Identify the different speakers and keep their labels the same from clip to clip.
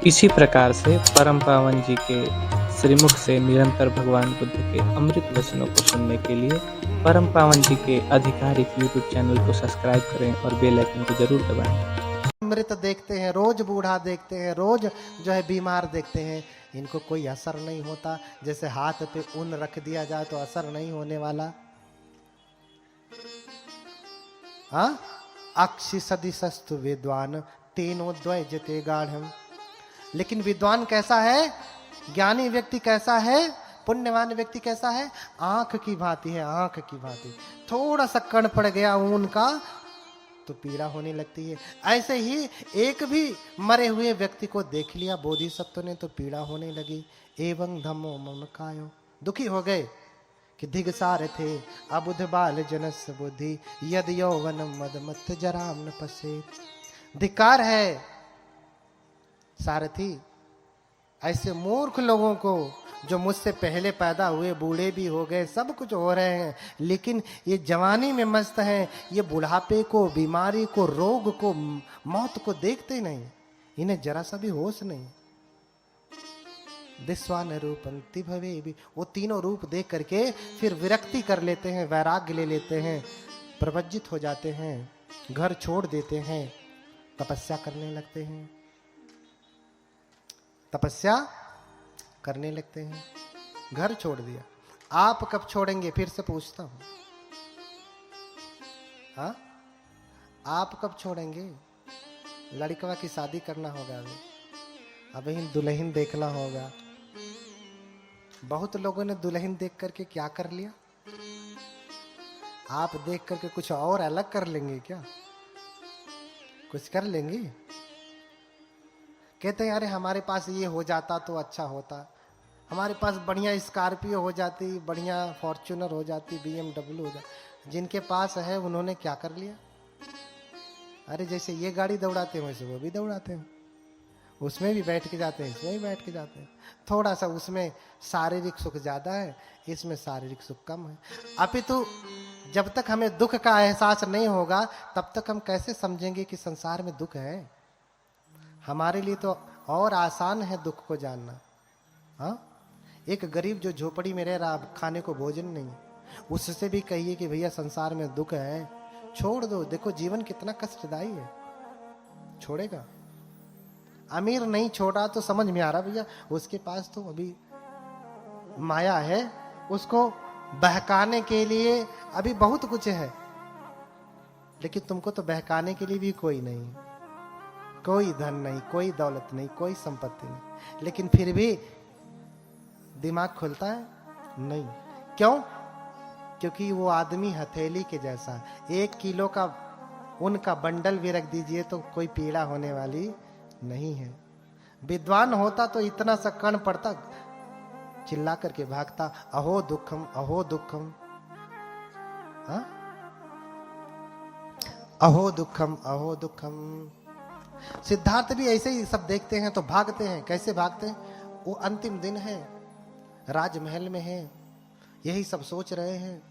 Speaker 1: इसी प्रकार से परम पावन जी के श्रीमुख से निरंतर भगवान बुद्ध के अमृत वचनों को सुनने के लिए परम पावन जी के आधिकारिक यूट्यूब चैनल को सब्सक्राइब करें और बेल आइकन को जरूर दबाएं।
Speaker 2: मृत देखते हैं, रोज बूढ़ा देखते हैं, रोज जो है बीमार देखते हैं, इनको कोई असर नहीं होता। जैसे हाथ पे ऊन रख दिया जाए तो असर नहीं होने वाला। हाँ, अक्षि सदिशस्तु विद्वान तेनो द्वैजते गाढ़म। लेकिन विद्वान कैसा है, ज्ञानी व्यक्ति कैसा है, पुण्यवान व्यक्ति कैसा है? आंख की भांति है, आंख की भांति। थोड़ा सा कण पड़ गया ऊन का तो पीड़ा होने लगती है। ऐसे ही एक भी मरे हुए व्यक्ति को देख लिया बोधिसत्व ने तो पीड़ा होने लगी। एवं धम्मो मम कायो, दुखी हो गए कि दिगसार थे अबुध बाल जनस बुद्धि यद यौवन मद मत जराम न पसे। धिक्कार है सारथी ऐसे मूर्ख लोगों को जो मुझसे पहले पैदा हुए, बूढ़े भी हो गए, सब कुछ हो रहे हैं, लेकिन ये जवानी में मस्त हैं। ये बुढ़ापे को, बीमारी को, रोग को, मौत को देखते नहीं, इन्हें जरा सा भी होश नहीं। दिस्वान रूपंति भवे भी, वो तीनों रूप देख करके फिर विरक्ति कर लेते हैं, वैराग्य ले लेते हैं, प्रवज्जित हो जाते हैं, घर छोड़ देते हैं, तपस्या करने लगते हैं, तपस्या करने लगते हैं। घर छोड़ दिया। आप कब छोड़ेंगे? फिर से पूछता हूं, हाँ, आप कब छोड़ेंगे? लड़कवा की शादी करना होगा, अभी दुल्हन देखना होगा। बहुत लोगों ने दुल्हन देख करके क्या कर लिया? आप देख करके कुछ और अलग कर लेंगे क्या? कुछ कर लेंगे? कहते हैं अरे हमारे पास ये हो जाता तो अच्छा होता, हमारे पास बढ़िया स्कॉर्पियो हो जाती, बढ़िया फॉर्च्यूनर हो जाती, BMW हो जाती। जिनके पास है उन्होंने क्या कर लिया? अरे जैसे ये गाड़ी दौड़ाते हैं वैसे वो भी दौड़ाते हैं, उसमें भी बैठ के जाते हैं, इसमें भी बैठ के जाते हैं। थोड़ा सा उसमें शारीरिक सुख ज्यादा है, इसमें शारीरिक सुख कम है। अपितु जब तक हमें दुख का एहसास नहीं होगा तब तक हम कैसे समझेंगे कि संसार में दुख है? हमारे लिए तो और आसान है दुख को जानना। हाँ, एक गरीब जो झोपड़ी में रह रहा, खाने को भोजन नहीं, उससे भी कहिए कि भैया संसार में दुख है, छोड़ दो, देखो जीवन कितना कष्टदायी है, छोड़ेगा? अमीर नहीं छोड़ा तो समझ में आ रहा भैया उसके पास तो अभी माया है, उसको बहकाने के लिए अभी बहुत कुछ है, लेकिन तुमको तो बहकाने के लिए भी कोई नहीं, कोई धन नहीं, कोई दौलत नहीं, कोई संपत्ति नहीं, लेकिन फिर भी दिमाग खुलता है नहीं। क्यों? क्योंकि वो आदमी हथेली के जैसा, 1 किलो का उनका बंडल भी रख दीजिए तो कोई पीड़ा होने वाली नहीं है। विद्वान होता तो इतना सा कण पड़ता, चिल्ला करके भागता, अहो दुखम, अहो दुखम, हाँ, अहो दुखम, अहो दुखम। सिद्धार्थ भी ऐसे ही सब देखते हैं तो भागते हैं। कैसे भागते हैं? वो अंतिम दिन है, राजमहल में है, यही सब सोच रहे हैं,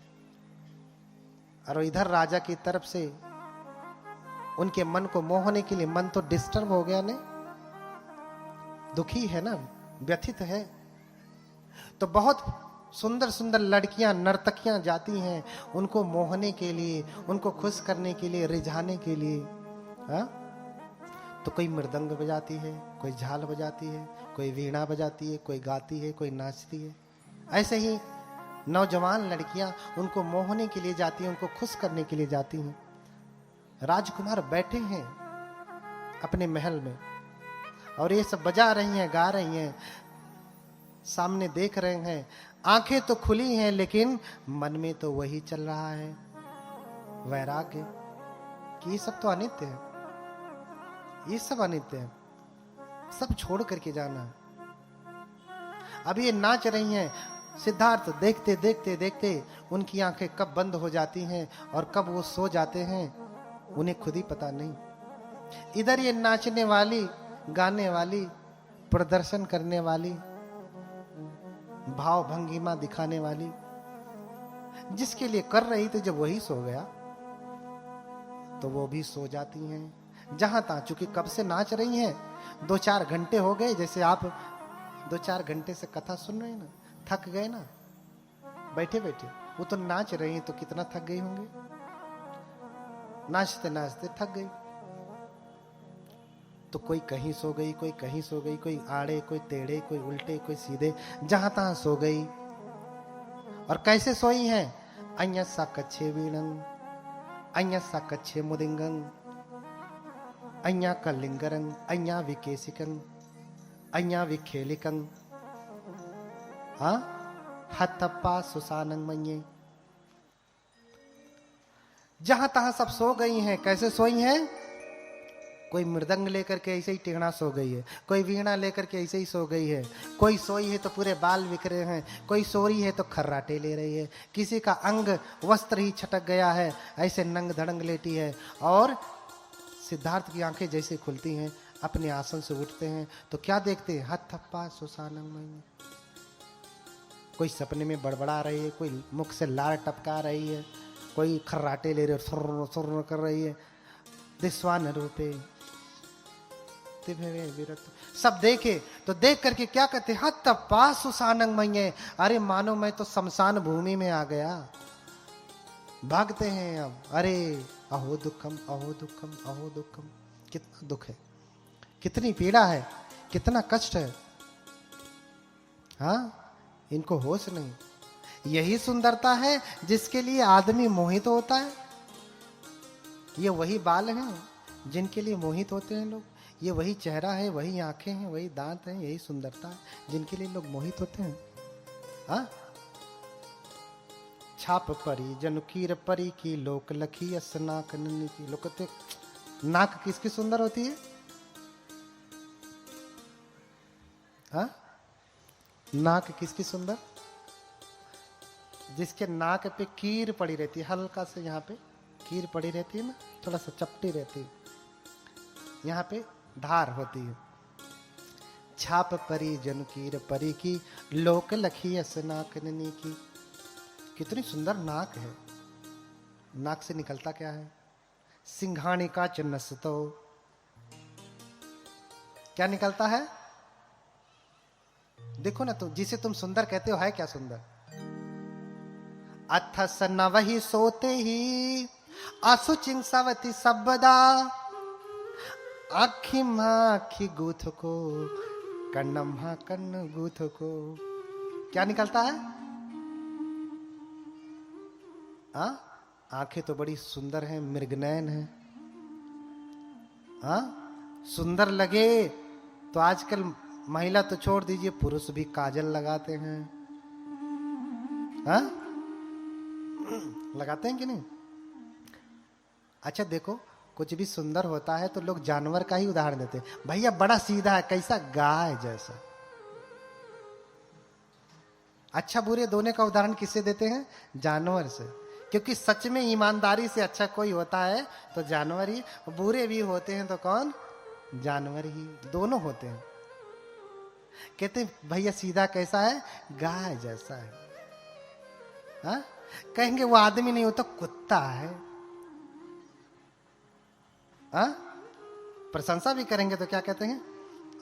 Speaker 2: और इधर राजा की तरफ से उनके मन को मोहने के लिए, मन तो डिस्टर्ब हो गया, नहीं दुखी है ना, व्यथित है, तो बहुत सुंदर सुंदर लड़कियां, नर्तकियां जाती हैं उनको मोहने के लिए, उनको खुश करने के लिए, रिझाने के लिए। हाँ, तो कोई मृदंग बजाती है, कोई झाल बजाती है, कोई वीणा बजाती है, कोई गाती है, कोई नाचती है। ऐसे ही नौजवान लड़कियां उनको मोहने के लिए जाती हैं, उनको खुश करने के लिए जाती हैं। राजकुमार बैठे हैं अपने महल में और ये सब बजा रही हैं, गा रही हैं, सामने देख रहे हैं, आंखें तो खुली हैं लेकिन मन में तो वही चल रहा है, वैराग्य कि ये सब तो अनित्य है, ये सब अनित्य है, सब छोड़ करके जाना है। अब ये नाच रही हैं, सिद्धार्थ देखते देखते देखते उनकी आंखें कब बंद हो जाती हैं और कब वो सो जाते हैं उन्हें खुद ही पता नहीं। इधर ये नाचने वाली, गाने वाली, प्रदर्शन करने वाली, भाव भंगिमा दिखाने वाली, जिसके लिए कर रही थी, जब वही सो गया तो वो भी सो जाती हैं। जहां तहां, चूंकि कब से नाच रही हैं, 2-4 घंटे हो गए, जैसे आप 2-4 घंटे से कथा सुन रहे हैं ना, थक गए ना बैठे बैठे। वो तो नाच रही हैं तो कितना थक गई होंगे, नाचते नाचते थक गई। तो कोई कहीं सो गई, कोई कहीं सो गई, कोई आड़े, कोई टेढ़े, कोई उल्टे, कोई सीधे, जहां तहां सो गई। और कैसे सोई हैं? अन्यसा कच्छे वीणं, अन्यसा कच्छे मुदिंगं, अन्या कलिंगरं, अन्या विकेसिकं, अन्या विखेलिकं, हाँ, हथप्पा सुसानंग मन्ये। जहां तहां सब सो गई हैं। कैसे सोई हैं? कोई मृदंग लेकर के ऐसे ही टेढ़ा सो गई है, कोई वीणा लेकर के ऐसे ही सो गई है, कोई सोई है तो पूरे बाल बिखरे हैं, कोई सो रही है तो खर्राटे ले रही है, किसी का अंग वस्त्र ही छटक गया है, ऐसे नंग धड़ंग लेटी है। और सिद्धार्थ की आंखें जैसे खुलती हैं, अपने आसन से उठते हैं तो क्या देखते हैं? हथप्पा सुसानंग मन्ये। कोई सपने में बड़बड़ा रही है, कोई मुख से लार टपका रही है, कोई खर्राटे ले रही, सुर सुर कर रही है। दिस्वान रूपे सब देखे तो देख करके क्या कहते? हथप्पा सुसानंग मन्ये। अरे मानो मैं तो शमशान भूमि में आ गया। भागते हैं अब, अरे अहो दुखम, अहो दुखम, अहो दुखम। कितना दुख है, कितनी पीड़ा है, कितना कष्ट है। हाँ, इनको होश नहीं। यही सुंदरता है जिसके लिए आदमी मोहित होता है। ये वही बाल हैं जिनके लिए मोहित होते हैं लोग, ये वही चेहरा है, वही आंखें हैं, वही दांत हैं, यही सुंदरता है जिनके लिए लोग मोहित होते हैं। हाँ, छाप परी जनुकीर परी की, लोक लखी असनाक नन्नी की। लोग कहते नाक किसकी सुंदर होती है? हाँ, नाक किसकी सुंदर? जिसके नाक पे कीर पड़ी रहती है, हल्का से यहाँ पे कीर पड़ी रहती है ना, थोड़ा सा चपटी रहती है, यहाँ पे धार होती है। छाप परी जनुकीर परी की, लोक लखी असनाक नन्नी की। कितनी सुंदर नाक है। नाक से निकलता क्या है? सिंघाणिका चन्नसतो। क्या निकलता है? देखो ना, तुम जिसे तुम सुंदर कहते हो है क्या सुंदर? अथस नवहि सोते ही असुचिं सवति सबदा, आखी माखी गूथ को, कन्नम्हा कन्न गूथ को। क्या निकलता है? आंखें तो बड़ी सुंदर हैं, मृगनयन है। सुंदर लगे तो आजकल महिला तो छोड़ दीजिए, पुरुष भी काजल लगाते हैं। लगाते हैं कि नहीं? अच्छा देखो, कुछ भी सुंदर होता है तो लोग जानवर का ही उदाहरण देते हैं। भैया बड़ा सीधा है, कैसा? गाय जैसा। अच्छा बुरे दोनों का उदाहरण किससे देते हैं? जानवर से। क्योंकि सच में ईमानदारी से अच्छा कोई होता है तो जानवर ही, बुरे भी होते हैं तो कौन? जानवर ही। दोनों होते हैं। कहते भैया सीधा कैसा है? गाय जैसा है। हाँ? कहेंगे वो आदमी नहीं, होता कुत्ता है। हाँ? प्रशंसा भी करेंगे तो क्या कहते हैं?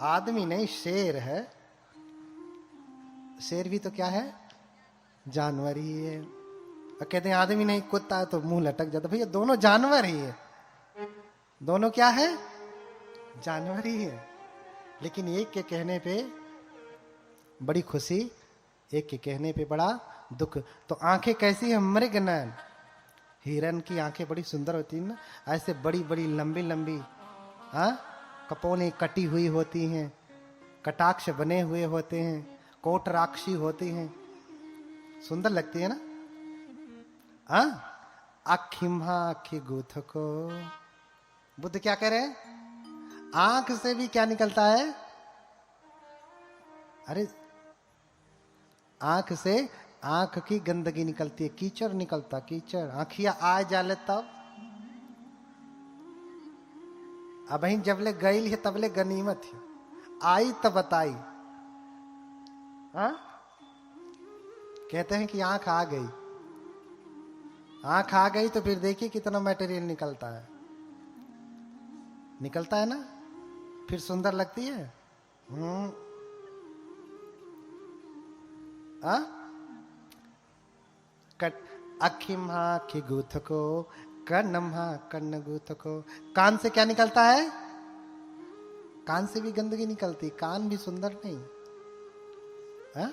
Speaker 2: आदमी नहीं, शेर है। शेर भी तो क्या है? जानवर ही है। और कहते हैं आदमी नहीं कुत्ता है, तो मुंह लटक जाता। भैया दोनों जानवर ही है। दोनों क्या है? जानवर ही है। लेकिन एक के कहने पे बड़ी खुशी, एक के कहने पे बड़ा दुख। तो आंखें कैसी है? मृगनयन। हिरन की आंखें बड़ी सुंदर होती है ना, ऐसे बड़ी बड़ी लंबी लंबी, कपोने कटी हुई होती हैं, कटाक्ष बने हुए होते हैं, कोटराक्षी होती हैं, सुंदर लगती है ना। आखिम्हा आखी गूथ को। बुद्ध क्या कह रहे हैं? आंख से भी क्या निकलता है? अरे आंख से आंख की गंदगी निकलती है, कीचड़ निकलता, कीचड़। आंखिया आ जाले तब, अब जबले गई है तबले गनीमत है, आई तब बताई। कहते हैं कि आंख आ गई। आंख आ गई तो फिर देखिए कितना मटेरियल निकलता है। निकलता है ना, फिर सुंदर लगती है। आ? कट अखिम आखि गूथ को, कन्नम कन्न गूथ को। कान से क्या निकलता है? कान से भी गंदगी निकलती। कान भी सुंदर नहीं, हा?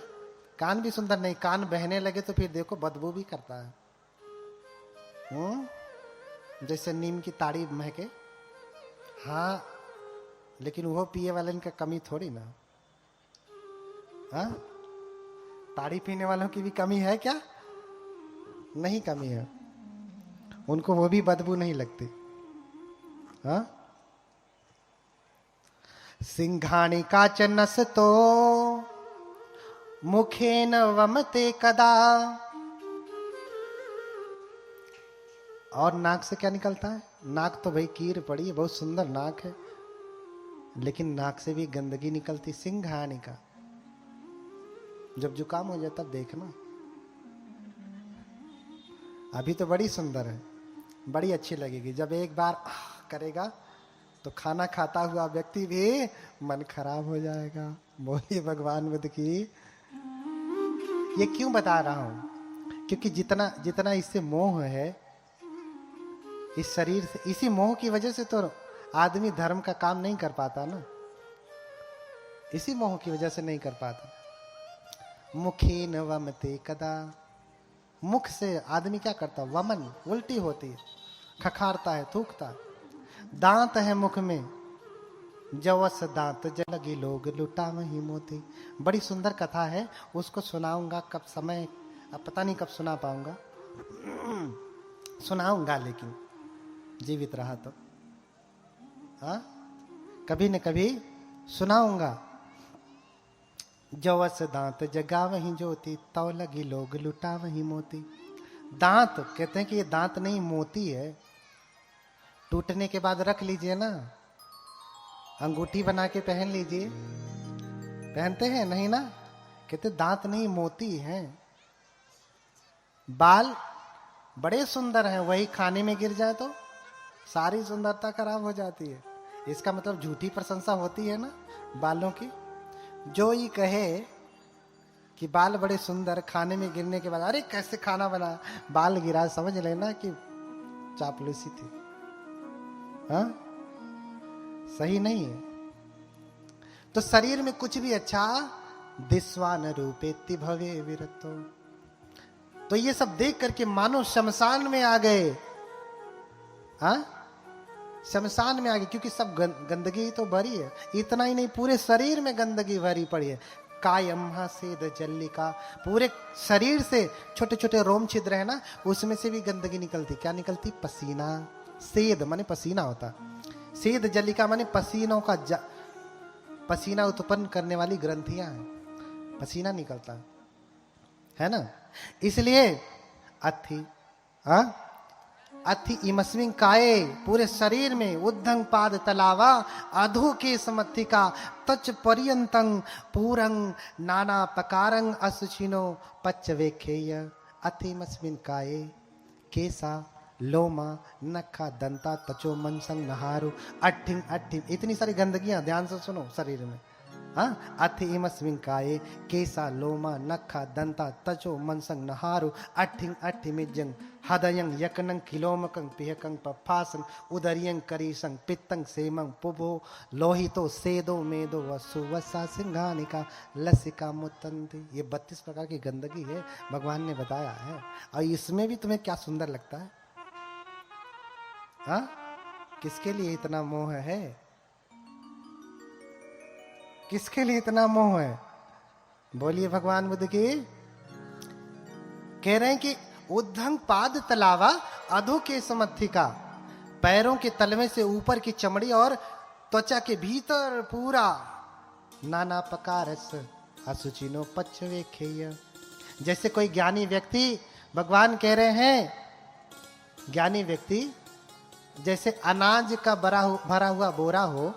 Speaker 2: कान भी सुंदर नहीं। कान बहने लगे तो फिर देखो बदबू भी करता है। जैसे नीम की ताड़ी महके। हाँ, लेकिन वो पिए वाले का कमी थोड़ी ना। हाँ, ताड़ी पीने वालों की भी कमी है क्या? नहीं कमी है, उनको वो भी बदबू नहीं लगती। हाँ, सिंघाणी काचनस तो मुखेन वमते कदा। और नाक से क्या निकलता है? नाक तो भाई कीर पड़ी है, बहुत सुंदर नाक है, लेकिन नाक से भी गंदगी निकलती। सिंघाणी का जब जुकाम हो जाता तब देखना। अभी तो बड़ी सुंदर है, बड़ी अच्छी लगेगी। जब एक बार करेगा तो खाना खाता हुआ व्यक्ति भी मन खराब हो जाएगा। बोलिए भगवान बुद्ध की। ये क्यों बता रहा हूं? क्योंकि जितना जितना इससे मोह है इस शरीर से, इसी मोह की वजह से तो आदमी धर्म का काम नहीं कर पाता ना। इसी मोह की वजह से नहीं कर पाता। मुखे न वमते कदा। मुख से आदमी क्या करता? वमन, उल्टी होती है, खखारता है, थूकता। दांत है मुख में, जवस दांत जलगी लोग लुटा वही मोती। बड़ी सुंदर कथा है, उसको सुनाऊंगा कब समय, अब पता नहीं कब सुना पाऊंगा। सुनाऊंगा लेकिन जीवित रहा तो। हाँ, कभी न कभी सुनाऊंगा। जवस दांत जगा वही ज्योति, तौ लगी लोग लुटा वही मोती। दांत कहते हैं कि ये दांत नहीं मोती है। टूटने के बाद रख लीजिए ना, अंगूठी बना के पहन लीजिए। पहनते हैं नहीं ना? कहते दांत नहीं मोती हैं। बाल बड़े सुंदर हैं, वही खाने में गिर जाए तो सारी सुंदरता खराब हो जाती है। इसका मतलब झूठी प्रशंसा होती है ना बालों की। जो ये कहे कि बाल बड़े सुंदर, खाने में गिरने के बाद अरे कैसे खाना बना, बाल गिरा, समझ लेना कि चापलूसी थी। हाँ, सही नहीं है। तो शरीर में कुछ भी अच्छा दिस्वान रूपेति भवे विरतो। तो ये सब देख करके मानो शमशान में आ गए। हाँ, शमशान में आ गए, क्योंकि सब गंदगी तो भरी है। इतना ही नहीं, पूरे शरीर में गंदगी भरी पड़ी है। कायम सेद जल्लिका, पूरे शरीर से छोटे छोटे रोम छिद्र है ना, उसमें से भी गंदगी निकलती। क्या निकलती? पसीना। सेद माने पसीना होता, सेद जल्लिका माने पसीनों का पसीना उत्पन्न करने वाली ग्रंथियां हैं, पसीना निकलता है ना। इसलिए अथि अथि इमस्मिन काये, पूरे शरीर में उद्धंग पाद तलावा अधो के समत्थिका तच पर्यंतं पूरंग नाना प्रकारंग असुचिनो पच्च वेखेय। अथिमस्मिन काये केसा लोमा नखा दंता तचो मनसंग नहारु अट्ठिंग अट्ठिंग। इतनी सारी गंदगियां, ध्यान से सुनो शरीर में। हाँ, अथि इमस्मिन काये केसा लोमा नखा दंता तचो मनसंग नहारु अट्ठिंग अट्ठिमिज्जंग हदयंग यकनंग किलोमकंग पिहकंग पफासंग उदरियंग करीसंग पित्तंग सेमंग पुबो लोहितो सेदो मेदो वसुवसा सिंघानिका लसिका मुतंदी। ये 32 प्रकार की गंदगी है, भगवान ने बताया है। और इसमें भी तुम्हें क्या सुंदर लगता है? हाँ, किसके लिए इतना मोह है? किसके लिए इतना मोह है? बोलिए भगवान बुद्ध की। कह रहे हैं कि उद्धंग पाद तलावा अधो के समत्थिका, पैरों के तलवे से ऊपर की चमड़ी और त्वचा के भीतर पूरा नाना प्रकारस असुचिनो पच्छवे खेय। जैसे कोई ज्ञानी व्यक्ति, भगवान कह रहे हैं ज्ञानी व्यक्ति जैसे अनाज का भरा हुआ बोरा हो,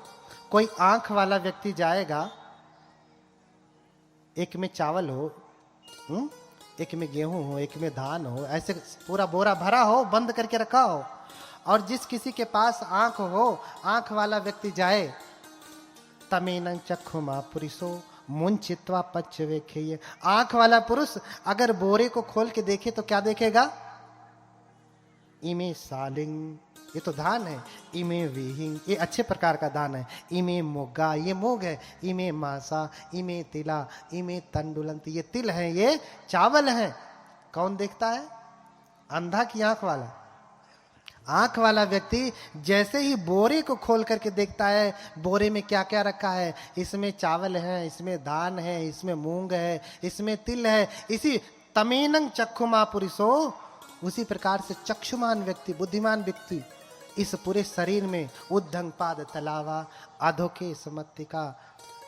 Speaker 2: कोई आंख वाला व्यक्ति जाएगा, एक में चावल हो, एक में गेहूं हो, एक में धान हो, ऐसे पूरा बोरा भरा हो, बंद करके रखा हो, और जिस किसी के पास आंख हो, आंख वाला व्यक्ति जाए, तमेनं चक्षुमा पुरुषो मुंचित्वा पच्च वेखेय। आंख वाला पुरुष अगर बोरे को खोल के देखे तो क्या देखेगा? इमे सालिंग, ये तो धान है। इमे विहिंग, ये अच्छे प्रकार का धान है। इमे मोगा, ये मूंग है। इमे मासा, इमे तिला, इमे तंडुलंत, ये तिल है, ये चावल है। कौन देखता है? अंधा की आंख वाला। आंख वाला व्यक्ति जैसे ही बोरे को खोल करके देखता है, बोरे में क्या क्या रखा है, इसमें चावल है, इसमें धान है, इसमें मूंग है, इसमें तिल है, इसी तमेनं चक्षुमा पुरुषो, उसी प्रकार से चक्षुमान व्यक्ति, बुद्धिमान व्यक्ति इस पूरे शरीर में उद्धंग पाद तलावा अधोके समत्तिका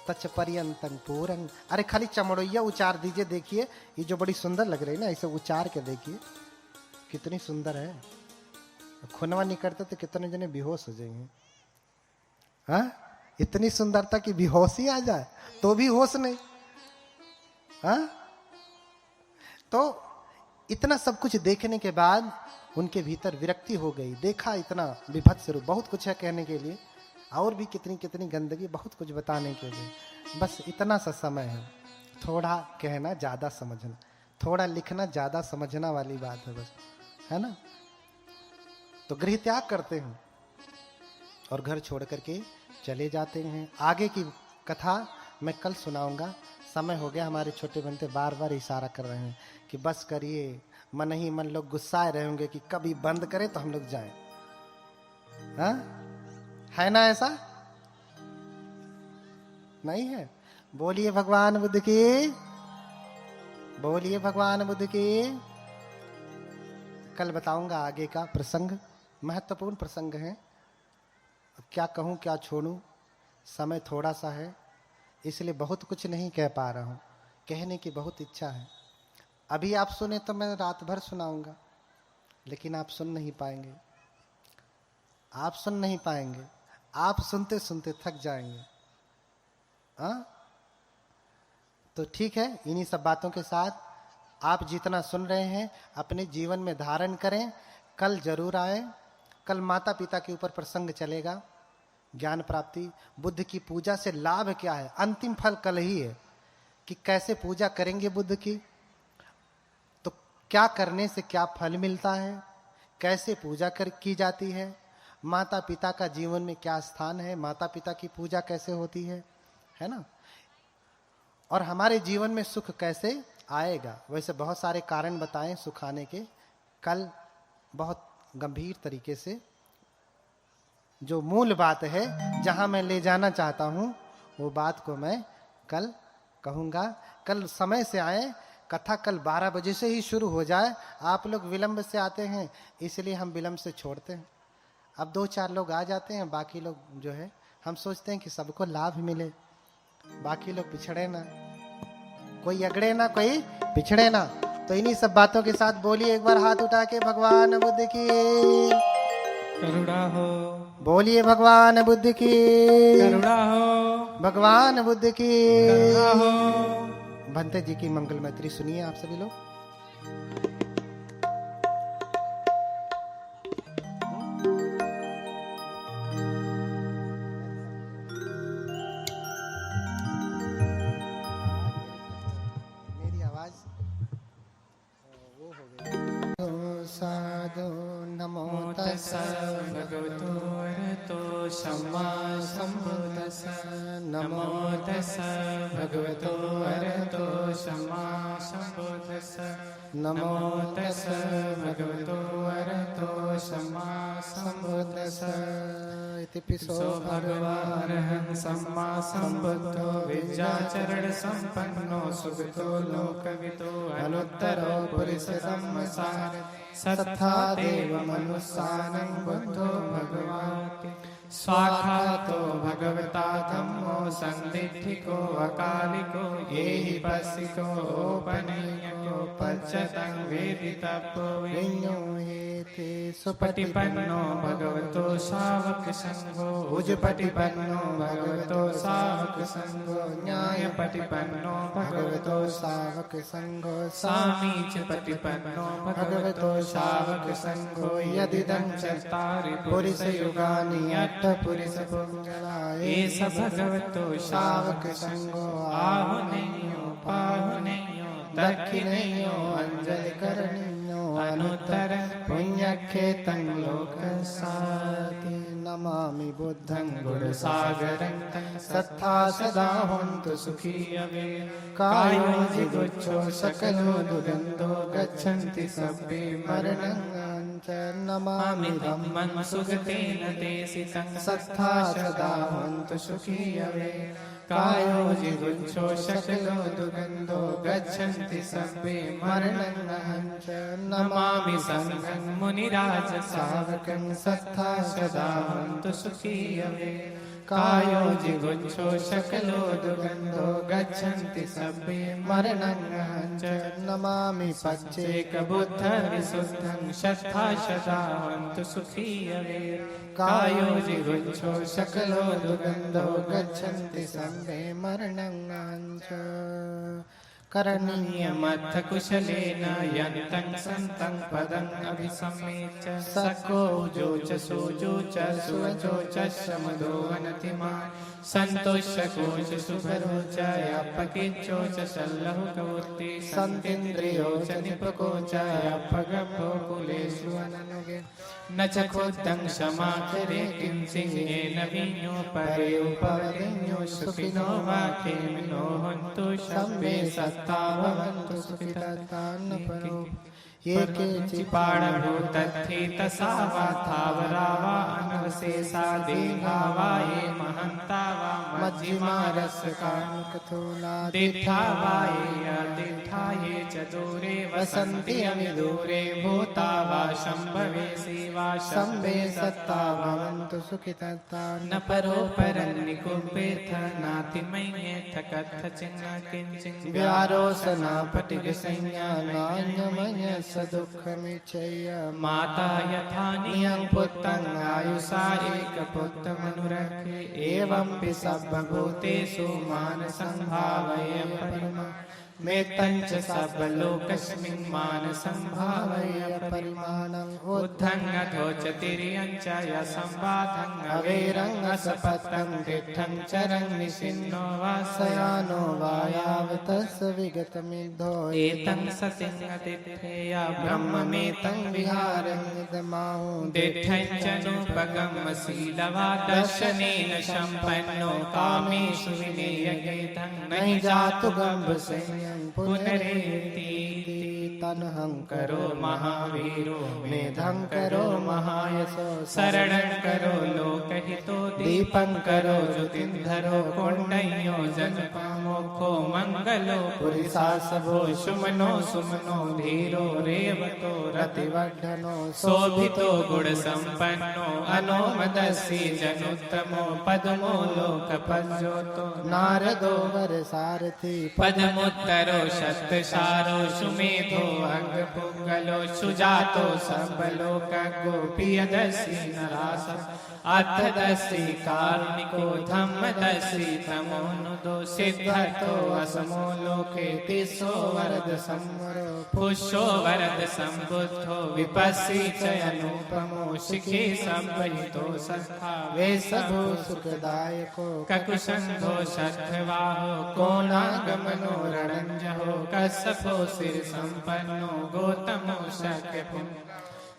Speaker 2: तच पर्यंतं पूरंग। अरे खाली चमड़ोइया उचार दीजिए, देखिए ये जो बड़ी सुंदर लग रही है ना, इसे उचार के देखिए कितनी सुंदर है। खुनवा निकलते तो कितने जने बेहोश हो जाएंगे। हाँ, इतनी सुंदरता की बेहोशी आ जाए तो भी होश नहीं। हाँ, तो इतना सब कुछ देखने के बाद उनके भीतर विरक्ति हो गई। देखा इतना विभत्स रूप, बहुत कुछ है कहने के लिए, और भी कितनी कितनी गंदगी, बहुत कुछ बताने के लिए। बस इतना सा समय है, थोड़ा कहना ज्यादा समझना, थोड़ा लिखना ज्यादा समझना वाली बात है, बस, है ना। तो गृह त्याग करते हैं और घर छोड़ करके चले जाते हैं। आगे की कथा मैं कल सुनाऊंगा। समय हो गया, हमारे छोटे बनते बार बार इशारा कर रहे हैं कि बस करिए। मन ही मन लोग गुस्साए रहे होंगे कि कभी बंद करें तो हम लोग जाएं। हाँ, है ना ऐसा? नहीं है? बोलिए भगवान बुद्ध की, बोलिए भगवान बुद्ध की। कल बताऊंगा आगे का प्रसंग, महत्वपूर्ण प्रसंग है। क्या कहूं क्या छोड़ूं, समय थोड़ा सा है, इसलिए बहुत कुछ नहीं कह पा रहा हूं। कहने की बहुत इच्छा है। अभी आप सुने तो मैं रात भर सुनाऊंगा, लेकिन आप सुन नहीं पाएंगे। आप सुन नहीं पाएंगे, आप सुनते सुनते थक जाएंगे। हाँ, तो ठीक है, इन्हीं सब बातों के साथ आप जितना सुन रहे हैं अपने जीवन में धारण करें। कल जरूर आए। कल माता पिता के ऊपर प्रसंग चलेगा, ज्ञान प्राप्ति, बुद्ध की पूजा से लाभ क्या है। अंतिम फल कल ही है कि कैसे पूजा करेंगे बुद्ध की, तो क्या करने से क्या फल मिलता है, कैसे पूजा की जाती है, माता पिता का जीवन में क्या स्थान है, माता पिता की पूजा कैसे होती है ना, और हमारे जीवन में सुख कैसे आएगा। वैसे बहुत सारे कारण बताएं सुख आने के। कल बहुत गंभीर तरीके से जो मूल बात है, जहां मैं ले जाना चाहता हूं, वो बात को मैं कल कहूंगा। कल समय से आए। कथा कल 12 बजे से ही शुरू हो जाए। आप लोग विलंब से आते हैं, इसलिए हम विलंब से छोड़ते हैं। अब 2-4 लोग आ जाते हैं, बाकी लोग जो है हम सोचते हैं कि सबको लाभ मिले, बाकी लोग पिछड़े ना, कोई अगड़े ना, कोई पिछड़े ना। तो इन्हीं सब बातों के साथ बोलिए एक बार हाथ उठा के, भगवान बुद्ध की
Speaker 1: करुणा हो।
Speaker 2: बोलिए भगवान बुद्ध की
Speaker 1: करुणा हो।
Speaker 2: भगवान बुद्ध की
Speaker 1: करुणा हो।
Speaker 2: भंते जी की मंगल मैत्री सुनिए आप सभी लोग। मेरी आवाज वो हो गई। साधु नमो तस्सै
Speaker 1: भगवतो अरहतो सम्मा सम्बुद्धिस्स।
Speaker 2: नमो
Speaker 1: तस्सै भगवतो अरहतो सम्मा सम्बुद्धिस्स।
Speaker 2: नमो
Speaker 1: तस्सै भगवतो अरहतो सम्मा सम्बुद्धिस्स।
Speaker 2: इति पिसो
Speaker 1: भगवानः सम्मा सम्बुद्धो विद्याचरण संपन्नो सुगतो लोकविदो अनुत्तरो पुरुषसंसार सत्था देव मनुष्यानं बुद्धो भगवाति।
Speaker 3: स्वाखातो भगवता धम्मो संदिठिको अकालिको येहि पस्सिको ओपनीयको पच्चतं वेदितव्यो
Speaker 2: विඤ्ञो हेते
Speaker 3: सुपटिपन्नो भगवतो शावक संघो उजपटिपन्नो भगवतो शावक संघो न्यायपटिपन्नो भगवतो
Speaker 2: शावक संघो
Speaker 3: सामीच पटिपन्नो भगवतो शावक संघो यदिदं चत्तारि पुरुष युगानि अट्ठ पुरुष पुंजलाय एष भगवतो शावक संघो आहुनेयो पाहुनेयो दक्षिणेयो अंजलि करणीयो अनुत्तर पुण्यक्षेत्रं लोकसाति
Speaker 2: नमामि बुद्धं
Speaker 3: गुणसागरं सत्ता सदा हन्तु सुखी अवे कायो जिगुच्छो सकलो दुगन्धो गच्छन्ति सभ्ये मरणं च नमामि धम्मं सुगतेन देशितं सत्ता सदा हन्तु सुखी अवे कायो जिगुच्छो सकलो दुगन्धो गच्छन्ति सभ्ये मरणं च नमामि संघं मुनिराज सावकं सत्ता सदा हन्तु सुखी अवे कायो जिगुच्छो सकलो दुगन्धो गच्छन्ति सभ्ये मरणं च नमामि पच्चेक बुद्ध विशुद्धं सत्ता सदा हन्तु सुखी अवे कायो जिगुच्छो सकलो दुगन्धो गच्छन्ति सभ्ये मरणं च करणीयमथ कुशलेन यन्तं सन्तं पदम् अभिसम्मेच सको जो च सोजो च सुवचो च समदो अनतिमा संतोषको च शुभरो च अपकिच्चो च सल्लहुकवृत्ति सन्तीन्द्रियो च निपको च अपगभो कुलेषु अननुगे न च खुद्धं समाचरे किंसिंहेन विඤ्ञो परे उपवदिन्यो सुखिनो वा खेमिनो हन्तु शम्बे सत्ता भवन्तु सुखितत्तान्न परो ये केचिपाणो तत्थे तसा वा थावरा वा अनवशेषा देहा वा ये महन्ता वा मध्यमा रसकानुकथोला दिठा वा ये अदिठा ये च दूरे वसन्ति अविदूरे भूता वा शम्भवे सेवा शम्भे सत्ता भवन्तु सुखितत्तान्न परो परं निकुम्भेथ नातिमय्येथ कथचिन्न किञ्चिन् व्यारोसना पटिकसंज्ञा नान्यमय सदुःखमिच्छय माता यथा नियं पुत्रं आयुषा एकपुत्रमनुरक्षे एवंपि सर्वभूतेषु मानसंभावय परिमा मेत्तं च सर्वलोकस्मिन् मानसंभावय परिमाणं उद्धं अधो च तिर्यं च यसंवादं अवेरं असपतं दिठं चरं निशिन्नो वा शयानो वा यावतस्य विगतमिद्धो एतं सतिं अतिथेय ब्रह्ममेतं विहारं निदमाहो दिठं च नोपगमशीलवा दर्शनेन सम्पन्नो कामेषु विनियगेतं नहि जातु गम्भसंज्ञ पुनरेति तनहं करो महावीरो मेधं करो महायशो शरणं करो लोकहितो दीपं करो ज्योतिन्धरो कोण्डयो जनपामोक्षो मंगलो पुरिसासभो सुमनो सुमनो धीरो रेवतो रतिवर्धनो शोभितो गुणसम्पन्नो अनोमदस्सी जनुत्तमो पद्मो लोकपज्योतो नारदो वरसारथि पद्मोत्तरो शतसारो सुमेधो अंगपुंगलो सुजातो सर्वलोकज्ञो प्रियदर्शी नरास अर्थदर्शी कारुणिको धम्मदर्शी तमोनुदो सिद्धतो असमो लोके तिस्सो वरद संवरो पुष्यो वरद संबुद्धो विपस्सी च अनुपमो शिखे संपहितो संस्था वेशभो सुखदायको ककुशंधो शतवाहो कोणागमनो रणञ्जहो कश्यपो सिर संपन्नो गौतमो शक्यपुं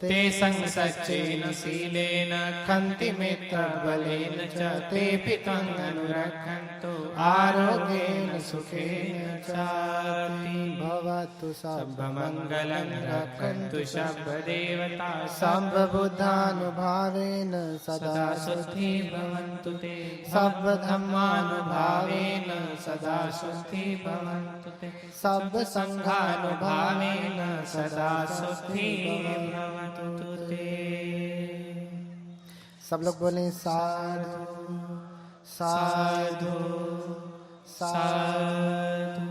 Speaker 3: ते संसच्चेन शीलेन खन्ति मित्रबलेन च तेऽपि त्वं अनुरक्षन्तु आरोग्येन सुखेन चाति भवतु सर्वमङ्गलं रक्षन्तु सर्वदेवता सर्वबुद्धानुभावेन सदा शुद्धि भवन्तु ते सर्वधर्मानुभावेन सदा शुद्धि भवन्तु ते सर्वसङ्घानुभावेन सदा शुद्धि भवन्तु ते
Speaker 2: सब लोग बोले साधु साधु साधु।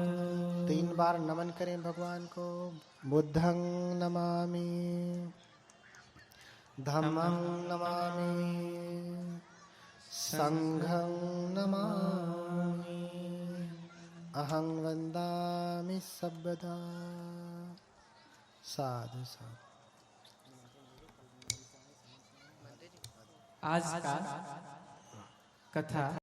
Speaker 2: 3 बार नमन करें भगवान को। बुद्धं नमामि, धम्मं नमामि, संघं नमामि, अहं वन्दामि सर्वदा। साधु साधु।
Speaker 3: आज का कथा